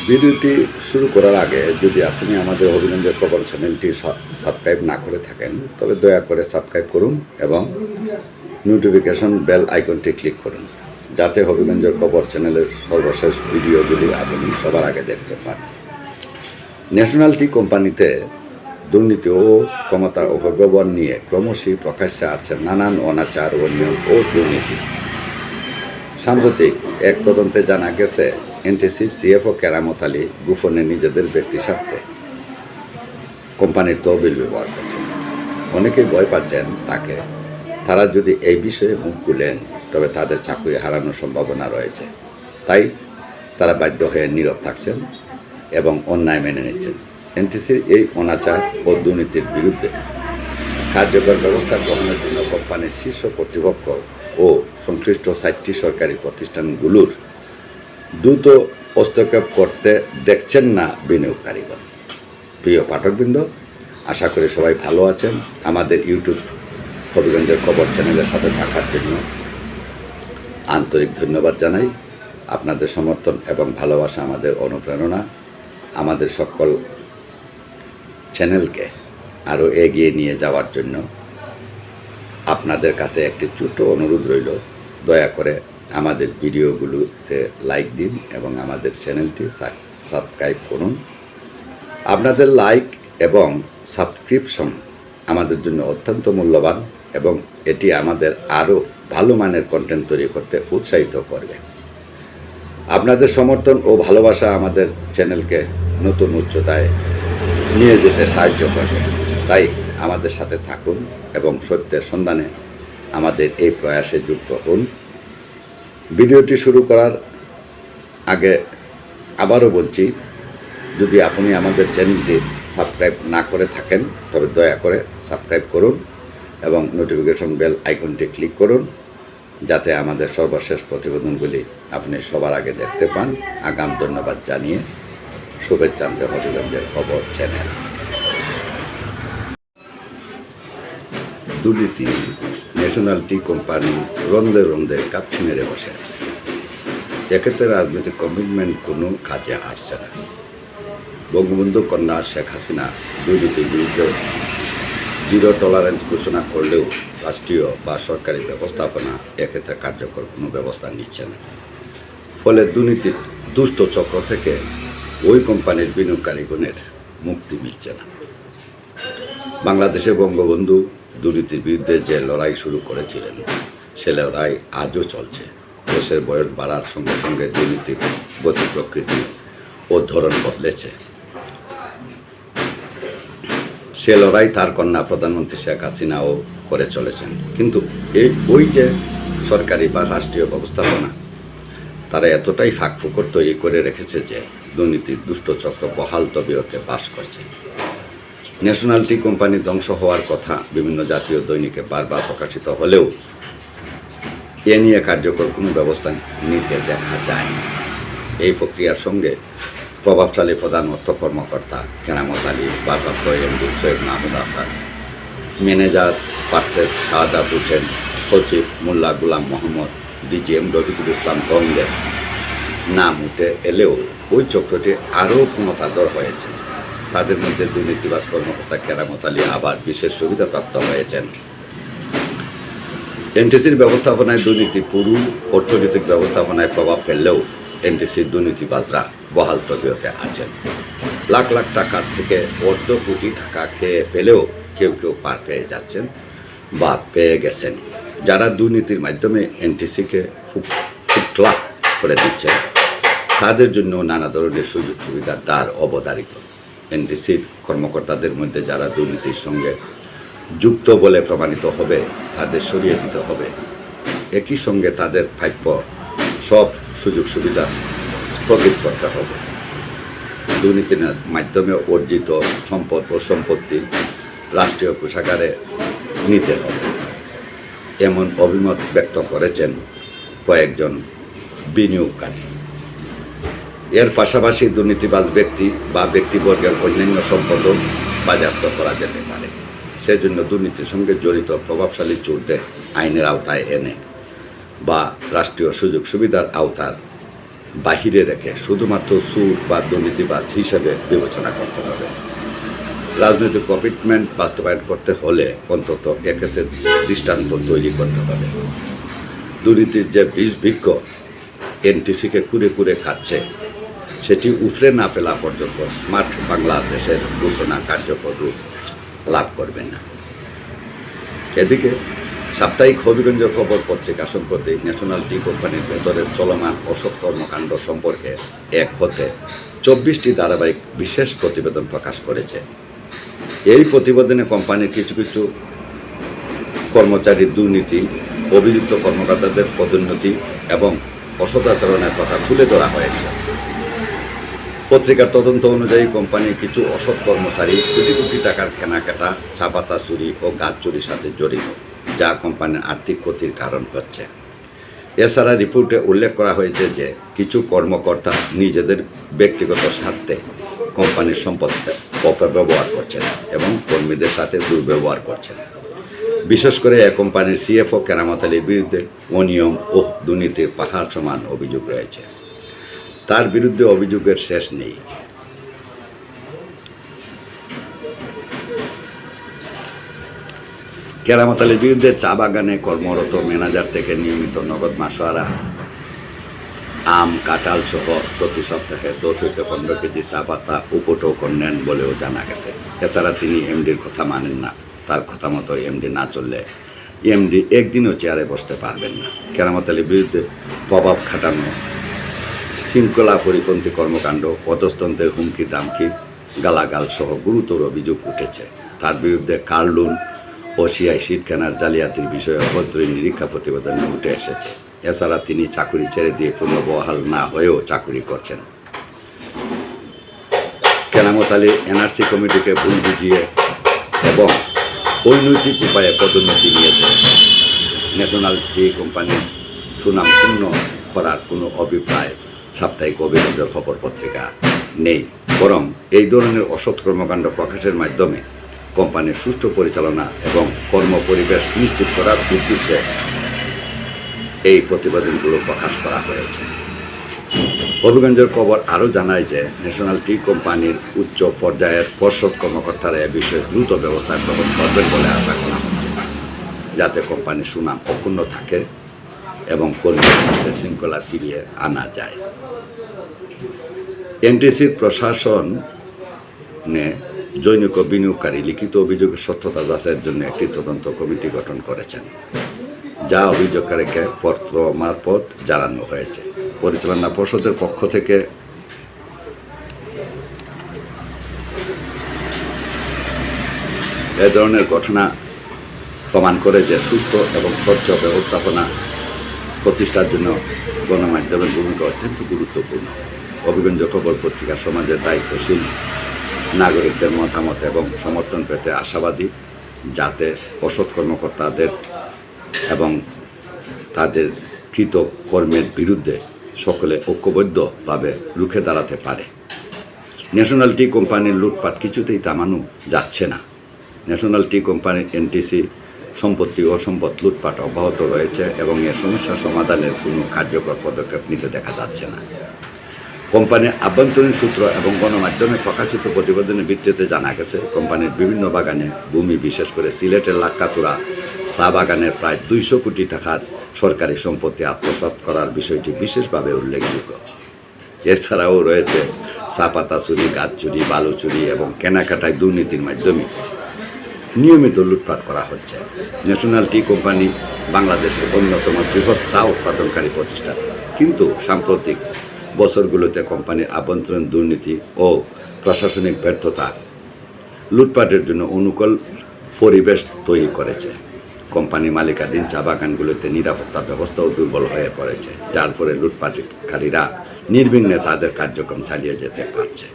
ভিডিওটি শুরু করার আগে যদি আপনি আমাদের হবিগঞ্জের খবর চ্যানেলটি সাবস্ক্রাইব না করে থাকেন তবে দয়া করে সাবস্ক্রাইব করুন এবং নোটিফিকেশন বেল আইকনটি ক্লিক করুন যাতে হবিগঞ্জের খবর চ্যানেলের সর্বশেষ ভিডিওগুলি আপনি সবার আগে দেখতে পান। ন্যাশনাল টি কোম্পানিতে দুর্নীতি ও ক্ষমতার অপব্যবহার নিয়ে ক্রমশই প্রকাশ্যে আসছে নানান অনাচার ও নিয়ম ও দুর্নীতি। সাম্প্রতিক এক তদন্তে জানা গেছে এনটিসির সিএফও কেরামত আলী গোপনে নিজেদের ব্যক্তি স্বার্থে কোম্পানির তহবিল ব্যবহার করছেন। অনেকেই ভয় পাচ্ছেন তারা যদি এই বিষয়ে মুখ খুলেন তবে তাদের চাকরি হারানোর সম্ভাবনা রয়েছে। তাই তারা বাধ্য হয়ে নীরব থাকছেন এবং অন্যায় মেনে নিচ্ছেন। এনটিসির এই অনাচার ও দুর্নীতির বিরুদ্ধে কার্যকর ব্যবস্থা গ্রহণের জন্য কোম্পানির শীর্ষ কর্তৃপক্ষ ও সংশ্লিষ্ট ৬০টি সরকারি প্রতিষ্ঠানগুলোর দ্রুত হস্তক্ষেপ করতে দেখছেন না বিনিয়োগকারীগণ। প্রিয় পাঠকবৃন্দ, আশা করি সবাই ভালো আছেন। আমাদের ইউটিউব হবিগঞ্জের খবর চ্যানেলের সাথে থাকার জন্য আন্তরিক ধন্যবাদ জানাই। আপনাদের সমর্থন এবং ভালোবাসা আমাদের অনুপ্রেরণা। আমাদের সকল চ্যানেলকে আরও এগিয়ে নিয়ে যাওয়ার জন্য আপনাদের কাছে একটি ছোট্ট অনুরোধ রইল, দয়া করে আমাদের ভিডিওগুলোতে লাইক দিন এবং আমাদের চ্যানেলটি সাবস্ক্রাইব করুন। আপনাদের লাইক এবং সাবস্ক্রিপশন আমাদের জন্য অত্যন্ত মূল্যবান এবং এটি আমাদের আরও ভালো মানের কন্টেন্ট তৈরি করতে উৎসাহিত করবে। আপনাদের সমর্থন ও ভালোবাসা আমাদের চ্যানেলকে নতুন উচ্চতায় নিয়ে যেতে সাহায্য করবে। তাই আমাদের সাথে থাকুন এবং সত্যের সন্ধানে আমাদের এই প্রয়াসে যুক্ত হন। ভিডিওটি শুরু করার আগে আবারও বলছি, যদি আপনি আমাদের চ্যানেলটি সাবস্ক্রাইব না করে থাকেন তবে দয়া করে সাবস্ক্রাইব করুন এবং নোটিফিকেশন বেল আইকনটি ক্লিক করুন যাতে আমাদের সর্বশেষ প্রতিবেদনগুলি আপনি সবার আগে দেখতে পান। আগাম ধন্যবাদ জানিয়ে শুভেচ্ছান্তে হবিগঞ্জের খবর চ্যানেল। দুর্নীতি ন্যাশনাল টি কোম্পানি রন্দে রন্দে কাপড় মেরে বসে আছে। এক্ষেত্রে রাজনৈতিক কমিটমেন্ট কোনো কাজে আসছে না। বঙ্গবন্ধু কন্যা শেখ হাসিনা দুর্নীতির বিরুদ্ধে জিরো টলারেন্স ঘোষণা করলেও রাষ্ট্রীয় বা সরকারি ব্যবস্থাপনা এক্ষেত্রে কার্যকর কোনো ব্যবস্থা নিচ্ছে না। ফলে দুর্নীতির দুষ্ট চক্র থেকে ওই কোম্পানির বিনিয়োগকারীগণের মুক্তি মিলছে না। বাংলাদেশে বঙ্গবন্ধু দুর্নীতির বিরুদ্ধে যে লড়াই শুরু করেছিলেন সে লড়াই আজও চলছে। দেশের বয়স বাড়ার সঙ্গে সঙ্গে দুর্নীতির গতি প্রকৃতি ও ধরন বদলেছে। সে লড়াই তার কন্যা প্রধানমন্ত্রী শেখ হাসিনাও করে চলেছেন। কিন্তু ওই যে সরকারি বা রাষ্ট্রীয় ব্যবস্থাপনা তারা এতটাই ফাঁকফোকর তৈরি করে রেখেছে যে দুর্নীতির দুষ্ট চক্র বহাল তবিয়তে বাস করছে। ন্যাশনাল টি কোম্পানি ধ্বংস হওয়ার কথা বিভিন্ন জাতীয় দৈনিকে বারবার প্রকাশিত হলেও এ নিয়ে কার্যকর কোনো ব্যবস্থা নিতে দেখা যায় না। এই প্রক্রিয়ার সঙ্গে প্রভাবশালী প্রধান অর্থ কর্মকর্তা কেরামত আলী, ভারপ্রাপ্ত MD Syed Mahmud Hasan, manager purchase Shahadat Hossain, সচিব মোল্লা গুলাম মোহাম্মদ, ডিজিএম রফিকুল ইসলাম গঙ্গের নাম উঠে এলেও ওই চক্রটি আরও ক্ষমতাধর হয়েছে। তাদের মধ্যে দুর্নীতিবাজ কর্মকর্তা কেরামত আলী আবার বিশেষ সুবিধাপ্রাপ্ত হয়েছেন। এনটিসির ব্যবস্থাপনায় দুর্নীতি পুরো অর্থনৈতিক ব্যবস্থাপনায় প্রভাব ফেললেও এনটিসির দুর্নীতিবাজরা বহাল তবিয়তে আছেন। লাখ লাখ টাকা থেকে অর্ধ কোটি টাকা খেয়ে ফেলেও কেউ কেউ পার পেয়ে যাচ্ছেন বা পেয়ে গেছেন। যারা দুর্নীতির মাধ্যমে এনটিসিকে ফুটলা করে দিচ্ছেন তাদের জন্য নানা ধরনের সুযোগ সুবিধার দ্বার অবধারিত। এনটিসির কর্মকর্তাদের মধ্যে যারা দুর্নীতির সঙ্গে যুক্ত বলে প্রমাণিত হবে তাদের সরিয়ে দিতে হবে। একই সঙ্গে তাদের প্রাপ্য সব সুযোগ সুবিধা স্থগিত করতে হবে। দুর্নীতির মাধ্যমে অর্জিত সম্পদ ও সম্পত্তি রাষ্ট্রীয় কোষাগারে নিতে হবে, এমন অভিমত ব্যক্ত করেছেন কয়েকজন বিনিয়োগকারী। এর পাশাপাশি দুর্নীতিবাজ ব্যক্তি বা ব্যক্তিবর্গের অন্যান্য সম্পদও বাজেয়াপ্ত করা যেতে পারে। সেজন্য দুর্নীতির সঙ্গে জড়িত প্রভাবশালী চোরদের আইনের আওতায় এনে বা রাষ্ট্রীয় সুযোগ সুবিধার আওতার বাহিরে রেখে শুধুমাত্র সুর বা দুর্নীতিবাজ হিসেবে বিবেচনা করতে হবে। রাজনৈতিক কমিটমেন্ট বাস্তবায়ন করতে হলে অন্তত এক্ষেত্রে দৃষ্টান্ত তৈরি করতে হবে। দুর্নীতির যে বৃক্ষ এনটিসিকে কুরে কুরে খাচ্ছে, সেটি উফরে না ফেলা পর্যন্ত স্মার্ট বাংলাদেশের ঘোষণা কার্যকর রূপ লাভ করবে না। এদিকে সাপ্তাহিক হবিগঞ্জ খবর পত্রিকা সম্প্রতি ন্যাশনাল টি কোম্পানির ভেতরের চলমান অসৎ কর্মকাণ্ড সম্পর্কে এক হতে 24টি ধারাবাহিক বিশেষ প্রতিবেদন প্রকাশ করেছে। এই প্রতিবেদনে কোম্পানির কিছু কিছু কর্মচারীর দুর্নীতি, অভিযুক্ত কর্মকর্তাদের পদোন্নতি এবং অসদাচরণের কথা তুলে ধরা হয়েছে। পত্রিকার তদন্ত অনুযায়ী কোম্পানির কিছু অসৎ কর্মচারী কোটি কোটি টাকার কেনাকাটা, চা পাতা চুরি ও গাছ চুরির সাথে জড়িত, যা কোম্পানির আর্থিক ক্ষতির কারণ হচ্ছে। এছাড়া রিপোর্টে উল্লেখ করা হয়েছে যে কিছু কর্মকর্তা নিজেদের ব্যক্তিগত স্বার্থে কোম্পানির সম্পদকে অপব্যবহার করছেন এবং কর্মীদের সাথে দুর্ব্যবহার করছেন। বিশেষ করে এ কোম্পানির সিএফও কেরামত আলীর বিরুদ্ধে অনিয়ম ও দুর্নীতির পাহাড় সমান অভিযোগ রয়েছে। তার বিরুদ্ধে অভিযোগের শেষ নেই। কেরামত আলীর বিরুদ্ধে চা বাগানে কর্মরত ম্যানেজার থেকে নিয়মিত নগদ মাসোয়ারা, আম, কাঁঠাল সহ প্রতি সপ্তাহে 10 হইতে 15 কেজি চা পাতা উপটোকন নেন বলেও জানা গেছে। এছাড়া তিনি এমডির কথা মানেন না। তার কথা মতো এমডি না চললে এমডি একদিনও চেয়ারে বসতে পারবেন না। কেরামত আলীর বিরুদ্ধে প্রভাব খাটানো, শৃঙ্খলা পরিপন্থী কর্মকাণ্ড, পদস্তন্ত্রের হুমকি দামকি, গালাগাল সহ গুরুতর অভিযোগ উঠেছে। তার বিরুদ্ধে কার লোন ও সিআই সিট কেনার জালিয়াতির বিষয়ে অভদ্রই নিরীক্ষা প্রতিবেদনে উঠে এসেছে। এছাড়া তিনি চাকুরি ছেড়ে দিয়ে পুনর্বহাল না হয়েও চাকুরি করছেন। কেরামত আলী এনআরসি কমিটিকে ভুল বুঝিয়ে এবং অনৈতিক উপায়ে পদোন্নতি নিয়েছে। ন্যাশনাল টি কোম্পানির সুনাম শূন্য করার কোনো অভিপ্রায় সাপ্তাহিক হবিগঞ্জের খবর পত্রিকা নেই, বরং এই ধরনের অসৎ কর্মকাণ্ড প্রকাশের মাধ্যমে কোম্পানির সুষ্ঠু পরিচালনা এবং কর্মপরিবেশ নিশ্চিত করার উদ্দেশ্যে এই প্রতিবেদনগুলো প্রকাশ করা হয়েছে। হবিগঞ্জের খবর আরও জানায় যে ন্যাশনাল টি কোম্পানির উচ্চ পর্যায়ের পর্ষদ কর্মকর্তারা এ বিষয়ে দ্রুত ব্যবস্থা গ্রহণ করবেন বলে আশা করা হচ্ছে, যাতে কোম্পানির সুনাম অক্ষুণ্ণ থাকে এবং কর্মীদের মধ্যে শৃঙ্খলা ফিরিয়ে আনা যায়। এনটিসির প্রশাসনে জনৈক বিনিয়োগকারী লিখিত অভিযোগের সত্যতা যাচাইয়ের জন্য একটি তদন্ত কমিটি গঠন করেছেন, যা অভিযোগকারীকে পত্র মারফত জানানো হয়েছে। পরিচালনা পর্ষদের পক্ষ থেকে এ ধরনের ঘটনা প্রমাণ করে যে সুষ্ঠু এবং স্বচ্ছ ব্যবস্থাপনা প্রতিষ্ঠার জন্য গণমাধ্যমের ভূমিকা অত্যন্ত গুরুত্বপূর্ণ। হবিগঞ্জ খবর পত্রিকা সমাজের দায়িত্বশীল নাগরিকদের মতামত এবং সমর্থন পেতে আশাবাদী, যাতে অসৎ কর্মকর্তাদের এবং তাদের কৃত কর্মের বিরুদ্ধে সকলে ঐক্যবদ্ধভাবে রুখে দাঁড়াতে পারে। ন্যাশনাল টি কোম্পানির লুটপাট কিছুতেই থামানো যাচ্ছে না। ন্যাশনাল টি কোম্পানির এনটিসি সম্পত্তি ও সম্পদ লুটপাট অব্যাহত রয়েছে এবং এ সমস্যা সমাধানের কোনো কার্যকর পদক্ষেপ নিতে দেখা যাচ্ছে না। কোম্পানির আভ্যন্তরীণ সূত্র এবং গণমাধ্যমে প্রকাশিত প্রতিবেদনের ভিত্তিতে জানা গেছে, কোম্পানির বিভিন্ন বাগানে ভূমি, বিশেষ করে সিলেটের লাক্কাতুরা চা বাগানের প্রায় 200 কোটি টাকার সরকারি সম্পত্তি আত্মসাৎ করার বিষয়টি বিশেষভাবে উল্লেখযোগ্য। এছাড়াও রয়েছে চা পাতা চুরি, গাছ চুরি, বালু চুরি এবং কেনাকাটায় দুর্নীতির মাধ্যমে নিয়মিত লুটপাট করা হচ্ছে। ন্যাশনাল টি কোম্পানি বাংলাদেশের অন্যতম বৃহৎ চা উৎপাদনকারী প্রতিষ্ঠান, কিন্তু সাম্প্রতিক বছরগুলোতে কোম্পানির আভ্যন্তরীণ দুর্নীতি ও প্রশাসনিক ব্যর্থতা লুটপাটের জন্য অনুকূল পরিবেশ তৈরি করেছে। কোম্পানি মালিকাধীন চা বাগানগুলোতে নিরাপত্তা ব্যবস্থাও দুর্বল হয়ে পড়েছে, যার ফলে লুটপাটকারীরা নির্বিঘ্নে তাদের কার্যক্রম চালিয়ে যেতে পারছে।